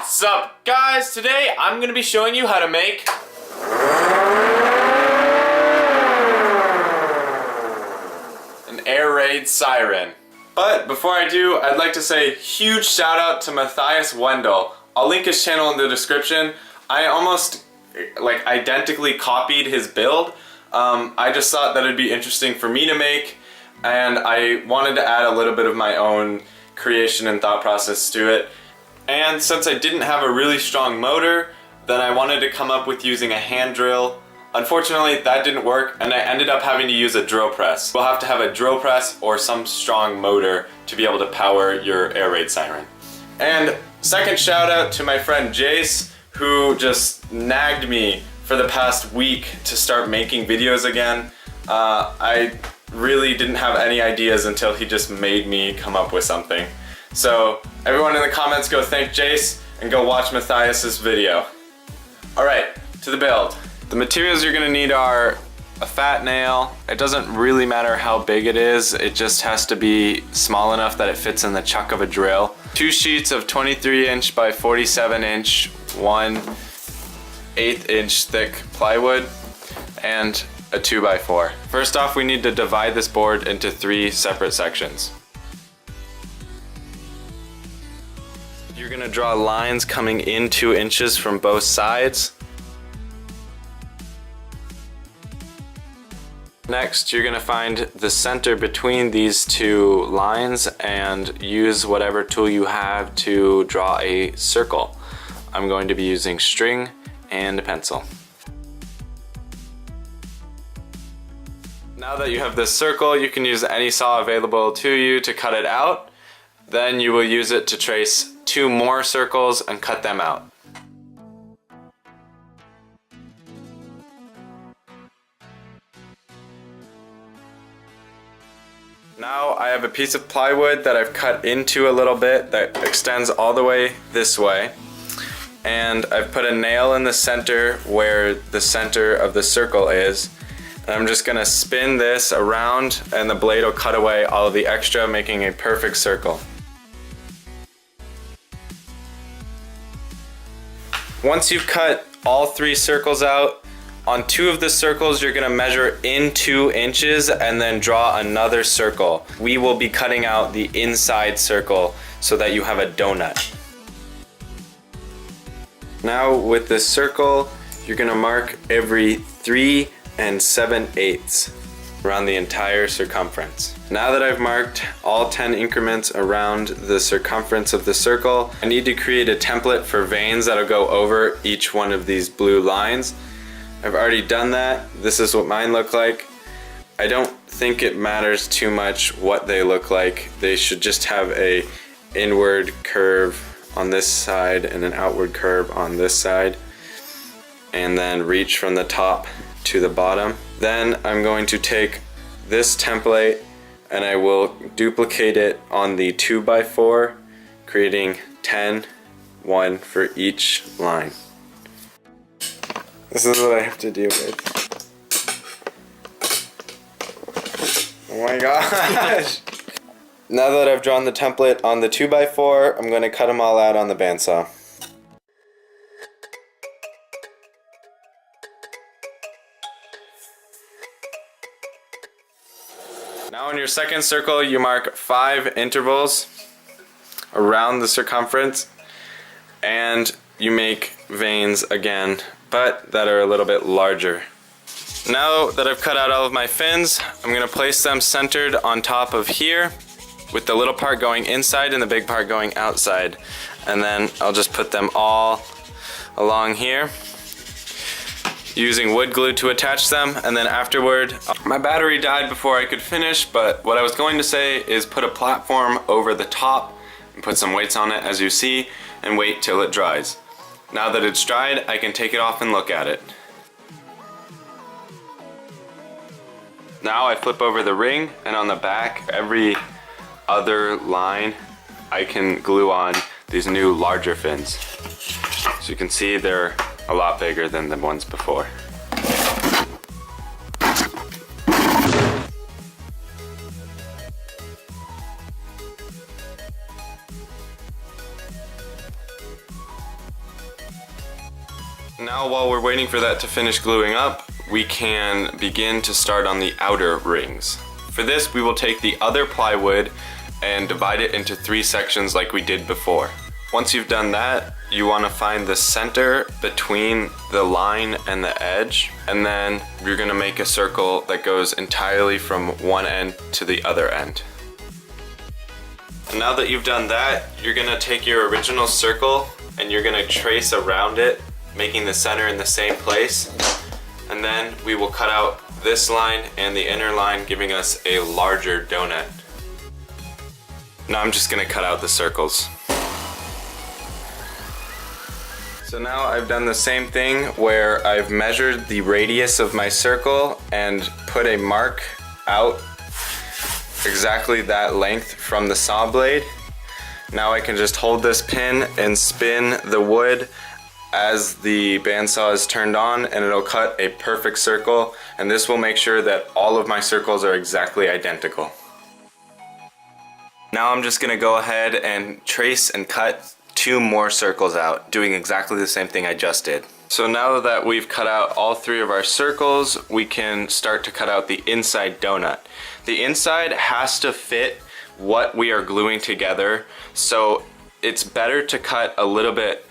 What's up, guys? Today I'm going to be showing you how to make an air raid siren. But before I do, I'd like to say huge shout out to Matthias Wendell. I'll link his channel in the description. I almost identically copied his build. I just thought that it'd be interesting for me to make, and I wanted to add a little bit of my own creation and thought process to it. And since I didn't have a really strong motor, then I wanted to come up with using a hand drill. Unfortunately, that didn't work, and I ended up having to use a drill press. We'll have to have a drill press or some strong motor to be able to power your air raid siren. And second shout out to my friend Jace, who just nagged me for the past week to start making videos again. I really didn't have any ideas until he just made me come up with something. So everyone in the comments go thank Jace and go watch Matthias's video. Alright, to the build. The materials you're gonna need are a fat nail. It doesn't really matter how big it is, it just has to be small enough that it fits in the chuck of a drill. 2 sheets of 23 inch by 47 inch, 1/8 inch thick plywood, and a 2x4. First off, we need to divide this board into 3 separate sections. You're gonna draw lines coming in 2 inches from both sides. Next, you're gonna find the center between these 2 lines and use whatever tool you have to draw a circle. I'm going to be using string and a pencil. Now that you have this circle, you can use any saw available to you to cut it out. Then you will use it to trace 2 more circles and cut them out. Now I have a piece of plywood that I've cut into a little bit that extends all the way this way. And I've put a nail in the center where the center of the circle is. And I'm just gonna spin this around and the blade will cut away all of the extra, making a perfect circle. Once you've cut all 3 circles out, on 2 of the circles you're gonna measure in 2 inches and then draw another circle. We will be cutting out the inside circle so that you have a donut. Now with this circle, you're gonna mark every 3 7/8 around the entire circumference. Now that I've marked all 10 increments around the circumference of the circle, I need to create a template for veins that'll go over each one of these blue lines. I've already done that. This is what mine look like. I don't think it matters too much what they look like. They should just have a inward curve on this side and an outward curve on this side, and then reach from the top to the bottom. Then I'm going to take this template and I will duplicate it on the 2x4, creating 10, 1 for each line. This is what I have to deal with. Oh my gosh! Now that I've drawn the template on the 2x4, I'm going to cut them all out on the bandsaw. Now in your second circle, you mark 5 intervals around the circumference, and you make veins again, but that are a little bit larger. Now that I've cut out all of my fins, I'm going to place them centered on top of here, with the little part going inside and the big part going outside. And then I'll just put them all along here, using wood glue to attach them. And then afterward, my battery died before I could finish, but what I was going to say is put a platform over the top and put some weights on it, as you see, and wait till it dries. Now that it's dried, I can take it off and look at it. Now I flip over the ring, and on the back, every other line, I can glue on these new larger fins. So you can see they're a lot bigger than the ones before. Now while we're waiting for that to finish gluing up, we can begin to start on the outer rings. For this, we will take the other plywood and divide it into 3 sections like we did before. Once you've done that, you want to find the center between the line and the edge, and then you're going to make a circle that goes entirely from one end to the other end. And now that you've done that, you're going to take your original circle and you're going to trace around it, making the center in the same place. And then we will cut out this line and the inner line, giving us a larger donut. Now I'm just going to cut out the circles. So now I've done the same thing where I've measured the radius of my circle and put a mark out exactly that length from the saw blade. Now I can just hold this pin and spin the wood as the bandsaw is turned on, and it'll cut a perfect circle, and this will make sure that all of my circles are exactly identical. Now I'm just gonna go ahead and trace and cut 2 more circles out, doing exactly the same thing I just did. So now that we've cut out all 3 of our circles, we can start to cut out the inside donut. The inside has to fit what we are gluing together, so it's better to cut a little bit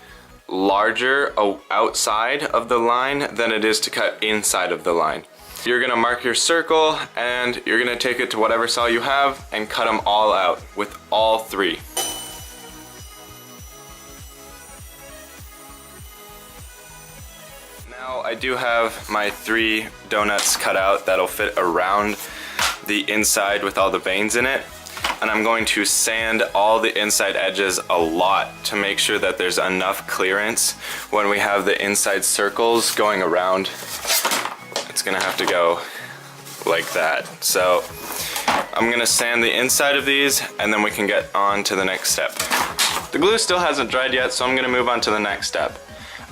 larger outside of the line than it is to cut inside of the line. You're gonna mark your circle and you're gonna take it to whatever saw you have and cut them all out with all 3. Now I do have my 3 donuts cut out that'll fit around the inside with all the veins in it. And I'm going to sand all the inside edges a lot to make sure that there's enough clearance when we have the inside circles going around. It's gonna have to go like that. So I'm gonna sand the inside of these and then we can get on to the next step. The glue still hasn't dried yet, so I'm gonna move on to the next step.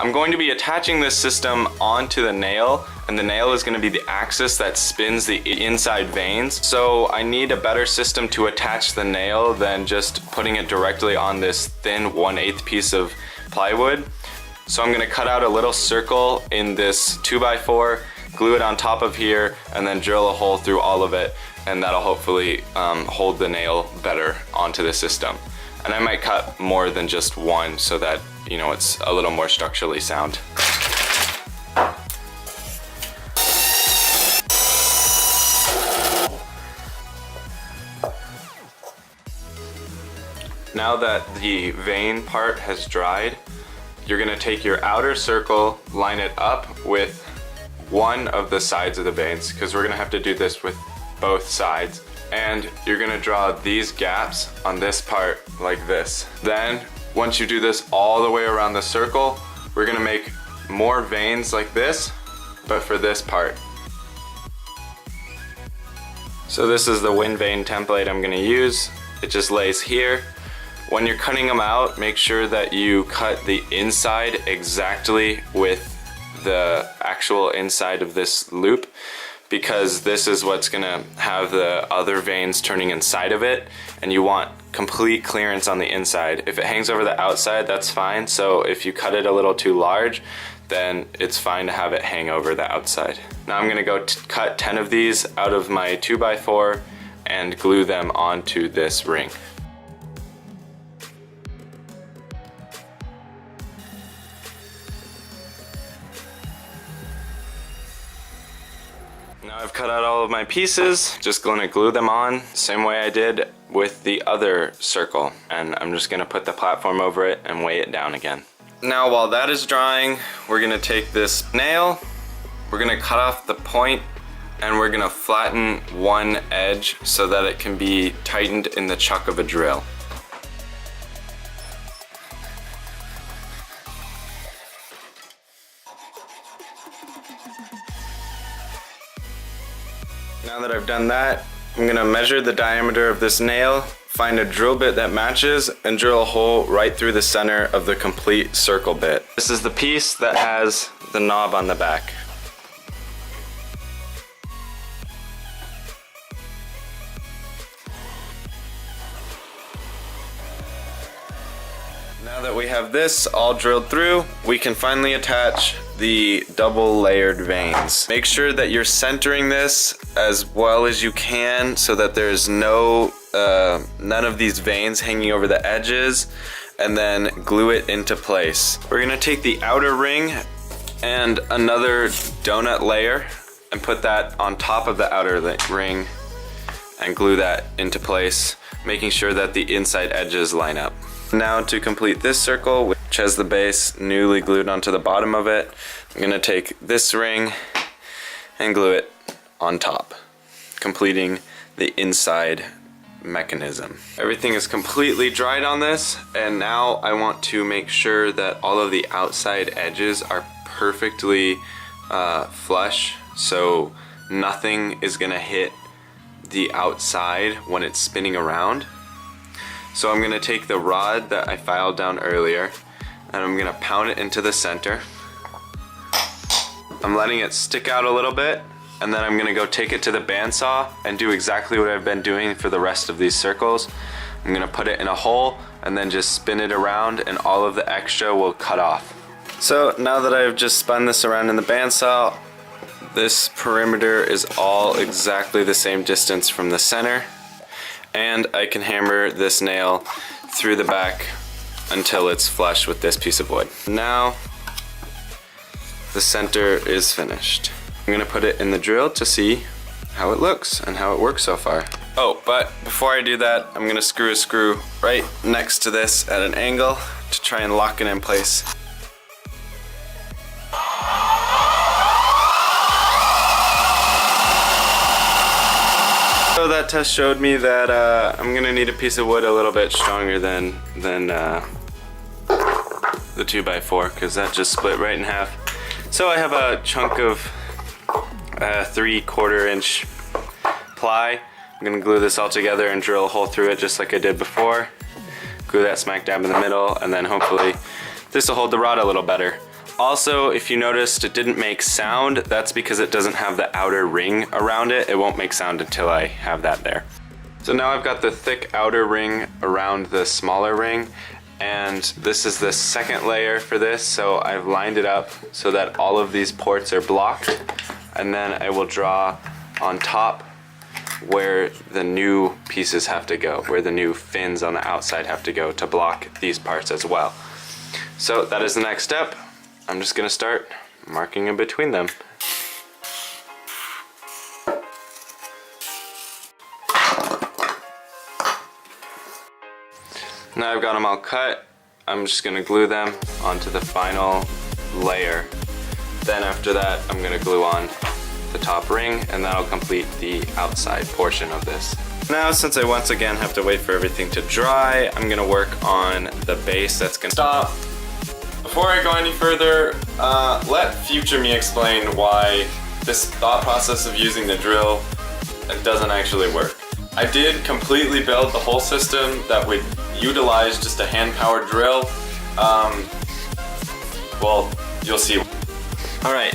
I'm going to be attaching this system onto the nail, and the nail is going to be the axis that spins the inside veins. So I need a better system to attach the nail than just putting it directly on this thin 1/8 piece of plywood. So I'm going to cut out a little circle in this 2x4, glue it on top of here, and then drill a hole through all of it, and that'll hopefully hold the nail better onto the system. And I might cut more than just one so that, you know, it's a little more structurally sound. Now that the vein part has dried, you're gonna take your outer circle, line it up with one of the sides of the veins, because we're gonna have to do this with both sides. And you're gonna draw these gaps on this part like this. Then, once you do this all the way around the circle, we're gonna make more veins like this, but for this part. So this is the wind vane template I'm gonna use. It just lays here. When you're cutting them out, make sure that you cut the inside exactly with the actual inside of this loop, because this is what's gonna have the other veins turning inside of it, and you want complete clearance on the inside. If it hangs over the outside, that's fine. So if you cut it a little too large, then it's fine to have it hang over the outside. Now I'm gonna go cut 10 of these out of my 2x4 and glue them onto this ring. Now I've cut out all of my pieces, just gonna glue them on, same way I did with the other circle. And I'm just gonna put the platform over it and weigh it down again. Now while that is drying, we're gonna take this nail, we're gonna cut off the point, and we're gonna flatten one edge so that it can be tightened in the chuck of a drill. Now that I've done that, I'm gonna measure the diameter of this nail, find a drill bit that matches, and drill a hole right through the center of the complete circle bit. This is the piece that has the knob on the back. Now that we have this all drilled through, we can finally attach the double layered vanes. Make sure that you're centering this as well as you can so that there's none of these vanes hanging over the edges, and then glue it into place. We're gonna take the outer ring and another donut layer and put that on top of the outer ring and glue that into place, making sure that the inside edges line up. Now to complete this circle, which has the base newly glued onto the bottom of it, I'm gonna take this ring and glue it on top, completing the inside mechanism. Everything is completely dried on this, and now I want to make sure that all of the outside edges are perfectly flush, so nothing is gonna hit the outside when it's spinning around. So I'm gonna take the rod that I filed down earlier and I'm gonna pound it into the center. I'm letting it stick out a little bit, and then I'm gonna go take it to the bandsaw and do exactly what I've been doing for the rest of these circles. I'm gonna put it in a hole and then just spin it around, and all of the extra will cut off. So now that I've just spun this around in the bandsaw, this perimeter is all exactly the same distance from the center, and I can hammer this nail through the back until it's flush with this piece of wood. Now the center is finished. I'm gonna put it in the drill to see how it looks and how it works so far. Oh, but before I do that, I'm gonna screw a screw right next to this at an angle to try and lock it in place. So that test showed me that I'm gonna need a piece of wood a little bit stronger than the 2x4, because that just split right in half. So I have a chunk of 3/4 inch ply. I'm gonna glue this all together and drill a hole through it just like I did before. Glue that smack dab in the middle, and then hopefully this will hold the rod a little better. Also, if you noticed it didn't make sound, that's because it doesn't have the outer ring around it. It won't make sound until I have that there. So now I've got the thick outer ring around the smaller ring, and this is the second layer for this, so I've lined it up so that all of these ports are blocked, and then I will draw on top where the new pieces have to go, where the new fins on the outside have to go to block these parts as well. So that is the next step. I'm just gonna start marking in between them. Now I've got them all cut, I'm just gonna glue them onto the final layer. Then after that, I'm gonna glue on the top ring, and that'll complete the outside portion of this. Now, since I once again have to wait for everything to dry, I'm gonna work on the base that's gonna stop. Before I go any further, let future me explain why this thought process of using the drill doesn't actually work. I did completely build the whole system that would utilize just a hand-powered drill. Well, you'll see. Alright,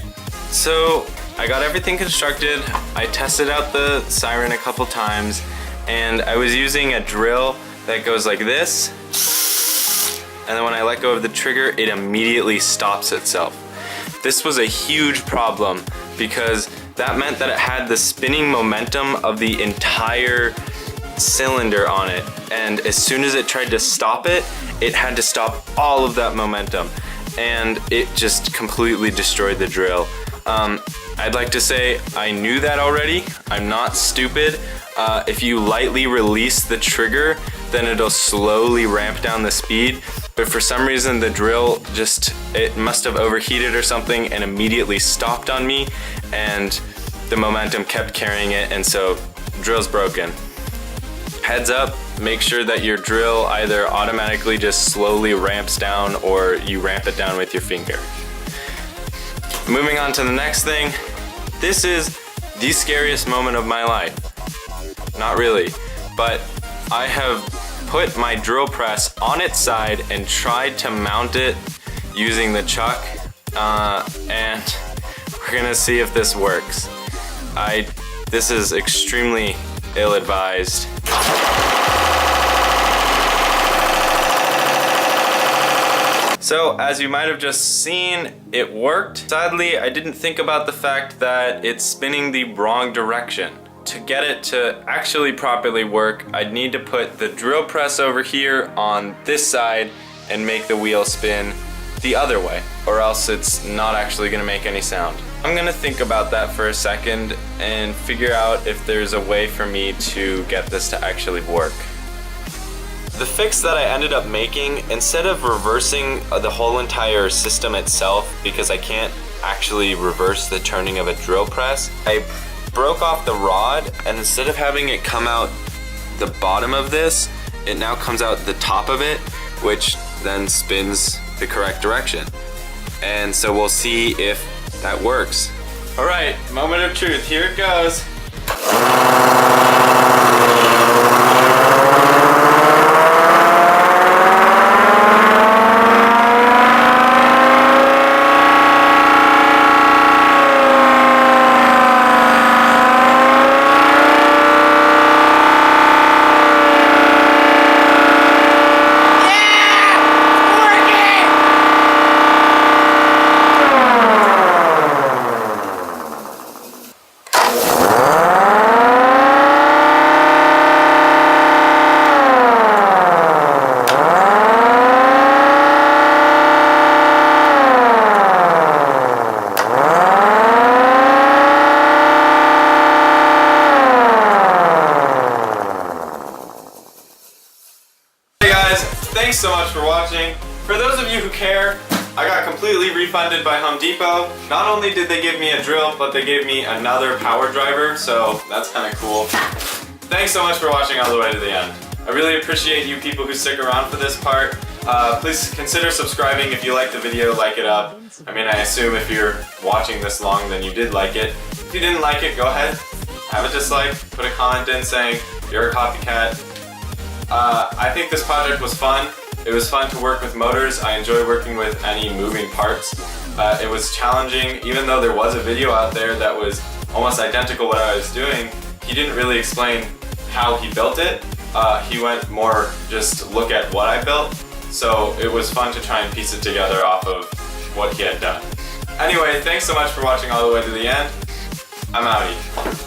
so I got everything constructed. I tested out the Siren a couple times, and I was using a drill that goes like this, and then when I let go of the trigger, it immediately stops itself. This was a huge problem because that meant that it had the spinning momentum of the entire cylinder on it, and as soon as it tried to stop it, it had to stop all of that momentum, and it just completely destroyed the drill. I'd like to say I knew that already. I'm not stupid. If you lightly release the trigger, then it'll slowly ramp down the speed. But for some reason the drill it must have overheated or something and immediately stopped on me, and the momentum kept carrying it, and so drill's broken. Heads up, make sure that your drill either automatically just slowly ramps down or you ramp it down with your finger. Moving on to the next thing. This is the scariest moment of my life. Not really, but I have put my drill press on its side and tried to mount it using the chuck, and we're gonna see if this works. This is extremely ill-advised. So as you might have just seen, it worked. Sadly, I didn't think about the fact that it's spinning the wrong direction. To get it to actually properly work, I'd need to put the drill press over here on this side and make the wheel spin the other way, or else it's not actually gonna make any sound. I'm gonna think about that for a second and figure out if there's a way for me to get this to actually work. The fix that I ended up making, instead of reversing the whole entire system itself, because I can't actually reverse the turning of a drill press, I broke off the rod, and instead of having it come out the bottom of this, it now comes out the top of it, which then spins the correct direction. And so we'll see if that works. All right, moment of truth, here it goes. Thanks so much for watching. For those of you who care, I got completely refunded by Home Depot. Not only did they give me a drill, but they gave me another power driver, so that's kind of cool. Thanks so much for watching all the way to the end. I really appreciate you people who stick around for this part. Please consider subscribing if you like the video, like it up. I mean, I assume if you're watching this long, then you did like it. If you didn't like it, go ahead, have a dislike, put a comment in saying you're a copycat. I think this project was fun. It was fun to work with motors. I enjoy working with any moving parts. It was challenging, even though there was a video out there that was almost identical what I was doing. He didn't really explain how he built it. He went more just look at what I built. So it was fun to try and piece it together off of what he had done. Anyway, thanks so much for watching all the way to the end. I'm outie.